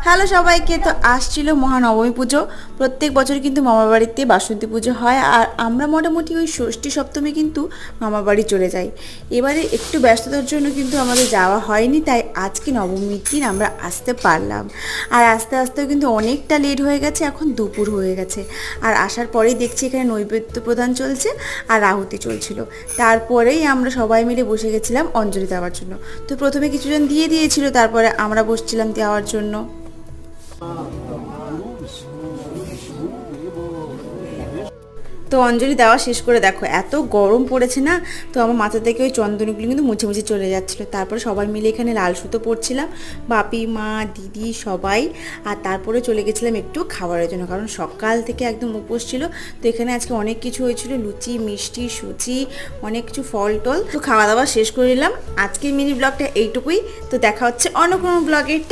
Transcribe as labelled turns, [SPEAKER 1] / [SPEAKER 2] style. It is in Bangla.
[SPEAKER 1] হ্যালো সবাইকে। তো আসছিল মহানবমী পুজো। প্রত্যেক বছর কিন্তু মামার বাড়িতে বাসন্তী পুজো হয়, আর আমরা মোটামুটি ওই ষষ্ঠী সপ্তমী কিন্তু মামার বাড়ি চলে যাই। এবারে একটু ব্যস্ততার জন্য কিন্তু আমাদের যাওয়া হয়নি, তাই আজকে নবমীর দিন আমরা আসতে পারলাম। আর আস্তে আস্তেও কিন্তু অনেকটা লেট হয়ে গেছে, এখন দুপুর হয়ে গেছে। আর আসার পরেই দেখছি এখানে নৈবেদ্য প্রদান চলছে আর আহুতি চলছিল। তারপরেই আমরা সবাই মিলে বসে গেছিলাম অঞ্জলি দেওয়ার জন্য। তো প্রথমে কিছুজন দিয়ে দিয়েছিল, তারপরে আমরা বসছিলাম দেওয়ার জন্য। তো অঞ্জলি দেওয়া শেষ করে দেখো এত গরম পড়েছে না, তো আমার মাথা থেকে ওই চন্দনগুলো কিন্তু মুছে মুছে চলে যাচ্ছিলো। তারপরে সবাই মিলে এখানে লাল সুতো পরছিলাম, বাপি, মা, দিদি সবাই। আর তারপরে চলে গেছিলাম একটু খাবারের জন্য, কারণ সকাল থেকে একদম উপোস ছিল। তো এখানে আজকে অনেক কিছু হয়েছিল, লুচি, মিষ্টি, সুচি, অনেক কিছু ফল টল। তো খাওয়া দাওয়া শেষ করে নিলাম। আজকের মিনি ব্লগটা এইটুকুই। তো দেখা হচ্ছে অন্য কোনো ব্লগের।